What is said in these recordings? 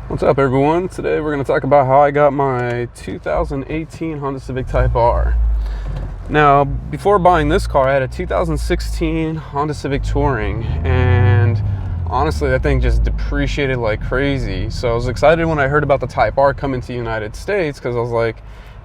What's up, everyone? Today we're going to talk about how I got my 2018 Honda Civic Type R. Now, before buying this car, I had a 2016 Honda Civic Touring, and honestly, that thing just depreciated like crazy. So I was excited when I heard about the Type R coming to the United States, because I was like,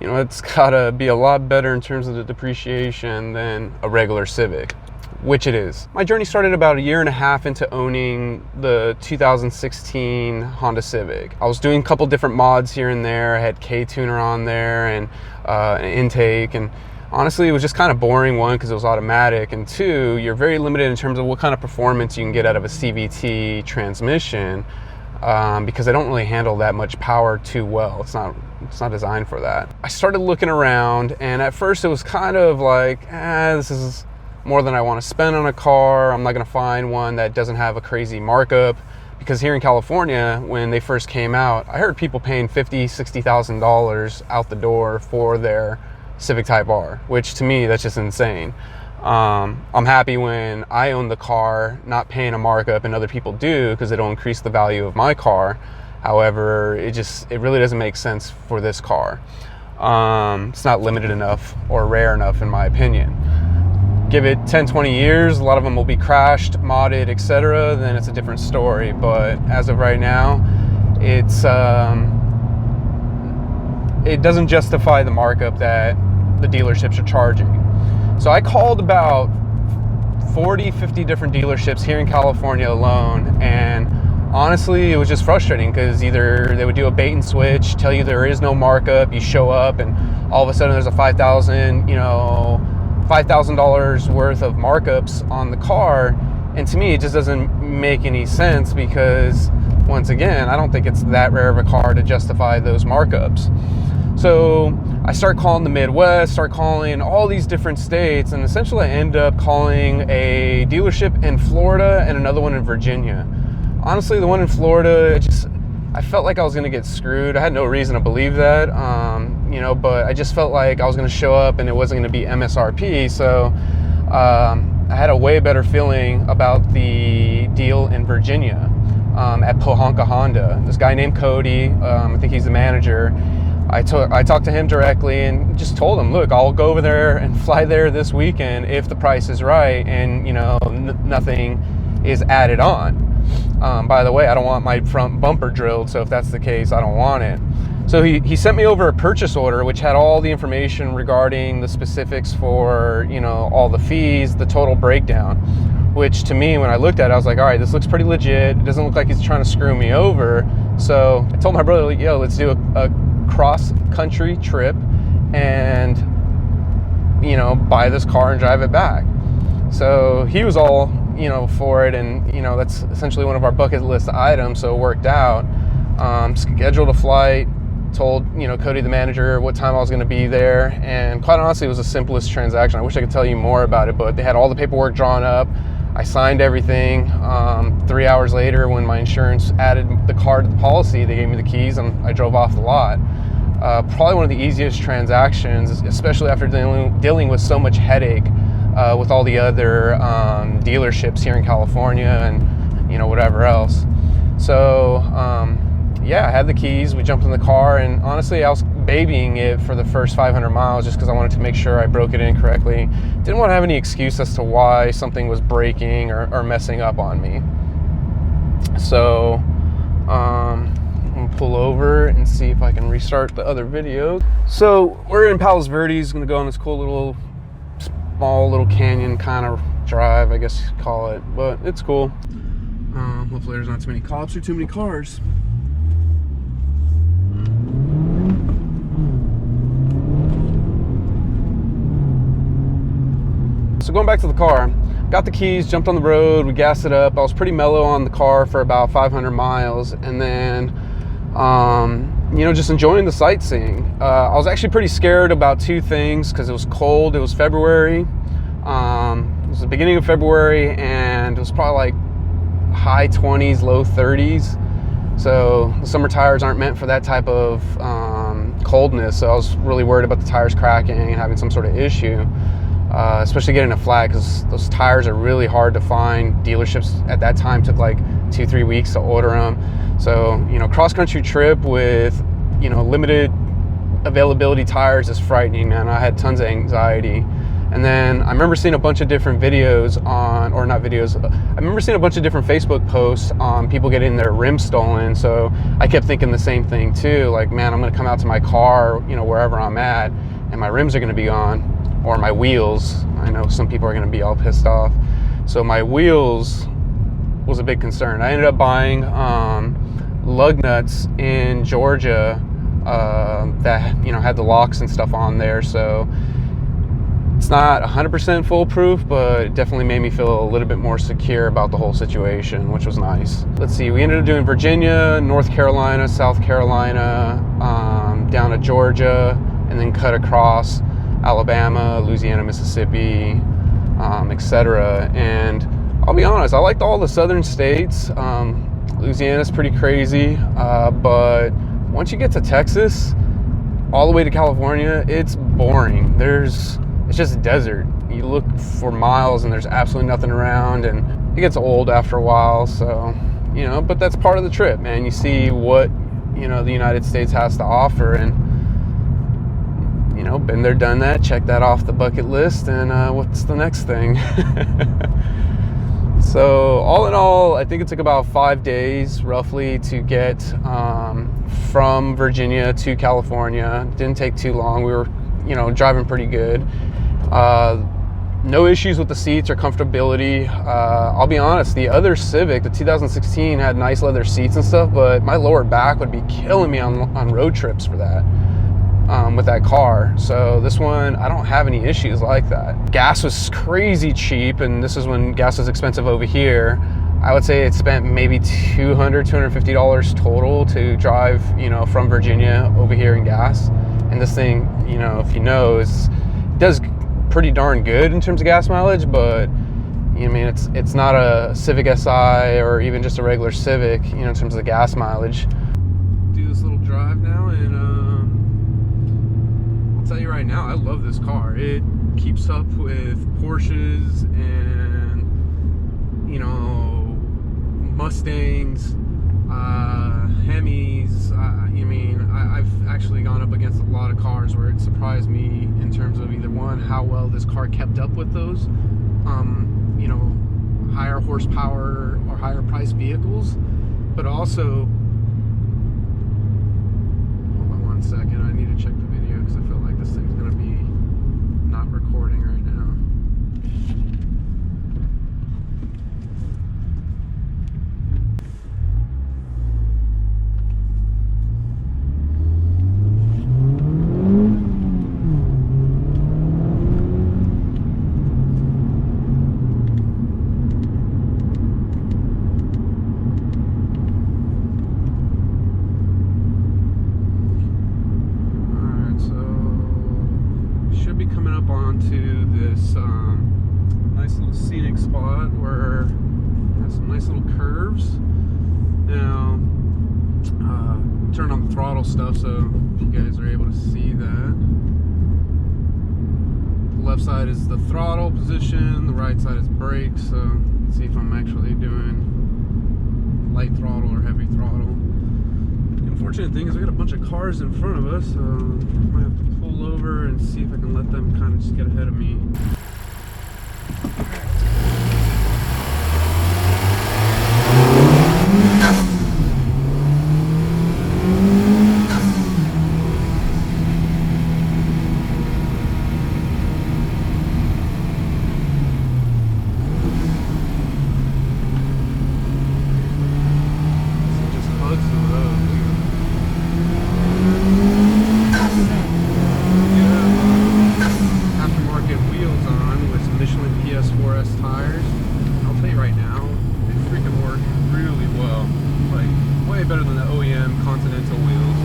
you know, it's got to be a lot better in terms of the depreciation than a regular Civic, which it is. My journey started about a year and a half into owning the 2016 Honda Civic. I was doing a couple different mods here and there. I had K-tuner on there and an intake, and honestly, it was just kind of boring, one, because it was automatic, and two, you're very limited in terms of what kind of performance you can get out of a CVT transmission, because they don't really handle that much power too well. It's not designed for that. I started looking around, and at first it was kind of like, this is more than I want to spend on a car. I'm not going to find one that doesn't have a crazy markup, because here in California, when they first came out, I heard people paying $50,000, $60,000 out the door for their Civic Type R, which to me, that's just insane. I'm happy when I own the car, not paying a markup, and other people do, because it'll increase the value of my car. However, it really doesn't make sense for this car. It's not limited enough or rare enough, in my opinion. Give it 10, 20 years, a lot of them will be crashed, modded, etc. Then it's a different story. But as of right now, it doesn't justify the markup that the dealerships are charging. So I called about 40, 50 different dealerships here in California alone, and honestly, it was just frustrating, because either they would do a bait and switch, tell you there is no markup, you show up, and all of a sudden there's a $5,000 worth of markups on the car. And to me, it just doesn't make any sense, because once again, I don't think it's that rare of a car to justify those markups. So I start calling the Midwest, start calling all these different states, and essentially I end up calling a dealership in Florida and another one in Virginia. Honestly, the one in Florida, I felt like I was going to get screwed. I had no reason to believe that, but I just felt like I was going to show up and it wasn't going to be MSRP. So I had a way better feeling about the deal in Virginia at Pohanka Honda. This guy named Cody, I think he's the manager. I talked to him directly and just told him, look, I'll go over there and fly there this weekend if the price is right and, nothing is added on. By the way, I don't want my front bumper drilled, so if that's the case, I don't want it. So he sent me over a purchase order, which had all the information regarding the specifics for, all the fees, the total breakdown, which to me, when I looked at it, I was like, all right, this looks pretty legit. It doesn't look like he's trying to screw me over. So I told my brother, yo, let's do a cross-country trip and, buy this car and drive it back. So he was all, for it, and, that's essentially one of our bucket list items, so it worked out. Scheduled a flight, told, Cody, the manager, what time I was going to be there, and quite honestly, it was the simplest transaction. I wish I could tell you more about it, but they had all the paperwork drawn up. I signed everything. 3 hours later, when my insurance added the car to the policy, they gave me the keys and I drove off the lot. Probably one of the easiest transactions, especially after dealing with so much headache with all the other dealerships here in California and whatever else. So I had the keys. We jumped in the car, and honestly, I was babying it for the first 500 miles just because I wanted to make sure I broke it in correctly. Didn't want to have any excuse as to why something was breaking or messing up on me. So I'm gonna pull over and see if I can restart the other video. So we're in Palos Verdes, gonna go on this cool small little canyon kind of drive, I guess you'd call it, but it's cool. Hopefully there's not too many cops or too many cars. So going back to the car, got the keys, jumped on the road, we gassed it up. I was pretty mellow on the car for about 500 miles, and then just enjoying the sightseeing. I was actually pretty scared about two things, because it was cold. It was February. It was the beginning of February, and it was probably like high 20s, low 30s. So the summer tires aren't meant for that type of coldness. So I was really worried about the tires cracking and having some sort of issue. Especially getting a flat, because those tires are really hard to find. Dealerships at that time took like 2-3 weeks to order them. So, you know, cross-country trip with, you know, limited availability tires is frightening, man. I had tons of anxiety. And then I remember seeing a bunch of different videos on, or not videos, I remember seeing a bunch of different Facebook posts on people getting their rims stolen. So I kept thinking the same thing too. Like, man, I'm gonna come out to my car, you know, wherever I'm at, and my rims are gonna be gone, or my wheels. I know some people are gonna be all pissed off. So my wheels was a big concern. I ended up buying lug nuts in Georgia that, you know, had the locks and stuff on there. So it's not 100% foolproof, but it definitely made me feel a little bit more secure about the whole situation, which was nice. Let's see, we ended up doing Virginia, North Carolina, South Carolina, down to Georgia, and then cut across Alabama, Louisiana, Mississippi, etc. And I'll be honest, I liked all the southern states. Louisiana's pretty crazy, but once you get to Texas, all the way to California, it's boring. It's just desert. You look for miles and there's absolutely nothing around, and it gets old after a while. So, you know, but that's part of the trip, man. You see what, you know, the United States has to offer, and, you know, been there, done that, check that off the bucket list, and what's the next thing? So all in all, I think it took about 5 days roughly to get from Virginia to California. Didn't take too long. We were, you know, driving pretty good. No issues with the seats or comfortability. I'll be honest, the other Civic, the 2016, had nice leather seats and stuff, but my lower back would be killing me on road trips for that. With that car. So this one, I don't have any issues like that. Gas was crazy cheap, and this is when gas was expensive over here. I would say it spent maybe $250 total to drive, you know, from Virginia over here in gas. And this thing, you know, if you know, it does pretty darn good in terms of gas mileage, but you know, I mean, it's not a Civic Si or even just a regular Civic, you know, in terms of the gas mileage. Do this little drive now, and I'll tell you right now, I love this car. It keeps up with Porsches and, you know, Mustangs, Hemis. I mean, I've actually gone up against a lot of cars where it surprised me in terms of either one, how well this car kept up with those, you know, higher horsepower or higher priced vehicles, but also, hold on 1 second, I need to check the video because I feel like this thing's gonna be not recording right now. Nice little scenic spot where it has some nice little curves. Now, turn on the throttle stuff so you guys are able to see that. The left side is the throttle position, the right side is brakes. So let's see if I'm actually doing light throttle or heavy throttle. The unfortunate thing is we got a bunch of cars in front of us, so I might have to pull over and see if I can let them kind of just get ahead of me. Better than the OEM Continental wheels.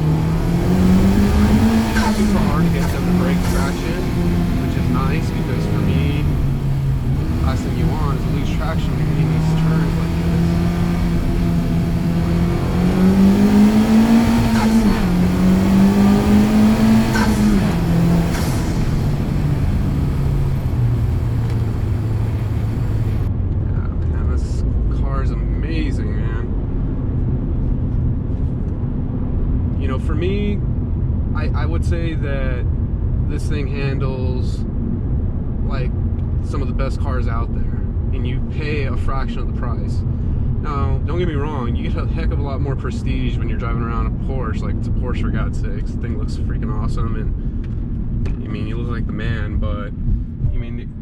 It's super hard to get them to brake traction, which is nice because for me, last thing you want is to lose traction when you're getting these turns like Yeah, man, this car is amazing, man. know, for me, I would say that this thing handles like some of the best cars out there, and you pay a fraction of the price. Now, don't get me wrong, you get a heck of a lot more prestige when you're driving around a Porsche. Like, it's a Porsche, for God's sakes. The thing looks freaking awesome, and I mean, you look like the man, but I mean,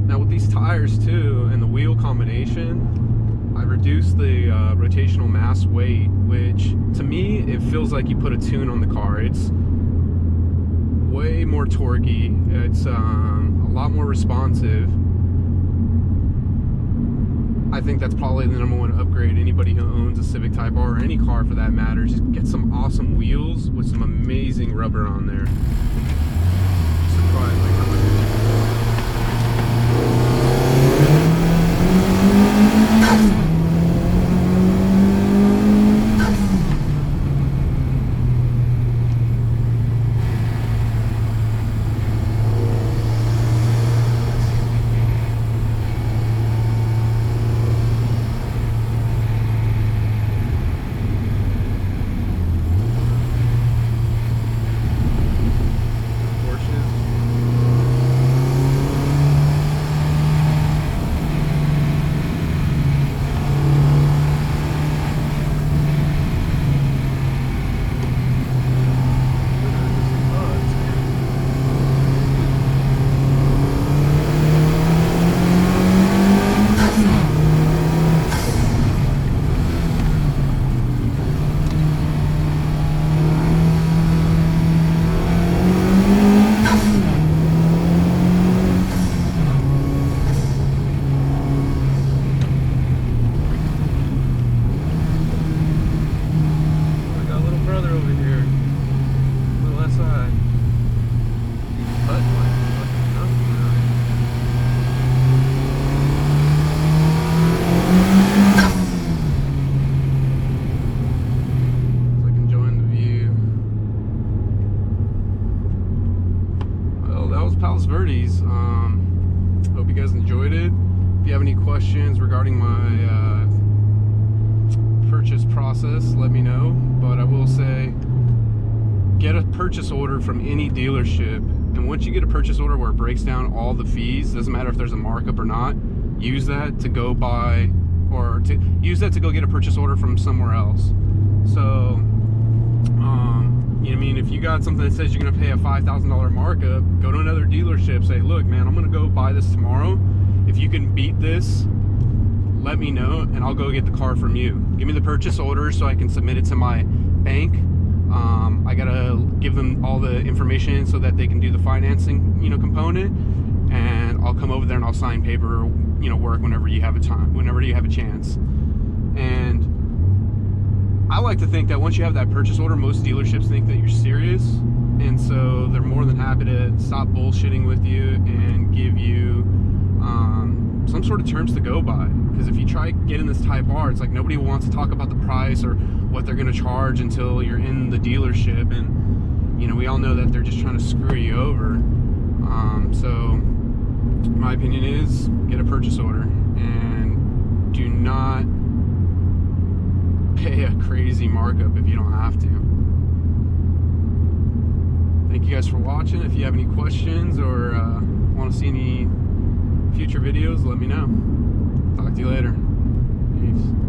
now with these tires too, and the wheel combination, I reduced the rotational mass weight, which to me, it feels like you put a tune on the car. It's way more torquey. It's a lot more responsive. I think that's probably the #1 upgrade. Anybody who owns a Civic Type R, or any car for that matter, just get some awesome wheels with some amazing rubber on there. Surprised, like, how much Palos Verdes. Hope you guys enjoyed it. If you have any questions regarding my purchase process, let me know. But I will say, get a purchase order from any dealership, and once you get a purchase order where it breaks down all the fees, doesn't matter if there's a markup or not, use that to go buy, or to use that to go get a purchase order from somewhere else. So you know what I mean, if you got something that says you're gonna pay a $5,000 markup, go to another dealership, say, look man, I'm gonna go buy this tomorrow. If you can beat this, let me know and I'll go get the car from you. Give me the purchase order so I can submit it to my bank. I gotta give them all the information so that they can do the financing, you know, component, and I'll come over there and I'll sign paper, you know, work whenever you have a time, whenever you have a chance. And I like to think that once you have that purchase order, most dealerships think that you're serious, and so they're more than happy to stop bullshitting with you and give you some sort of terms to go by. Because if you try getting this Type R, it's like nobody wants to talk about the price or what they're going to charge until you're in the dealership, and you know, we all know that they're just trying to screw you over. So my opinion is, get a purchase order and do not pay a crazy markup if you don't have to. Thank you guys for watching. If you have any questions or want to see any future videos, let me know. Talk to you later.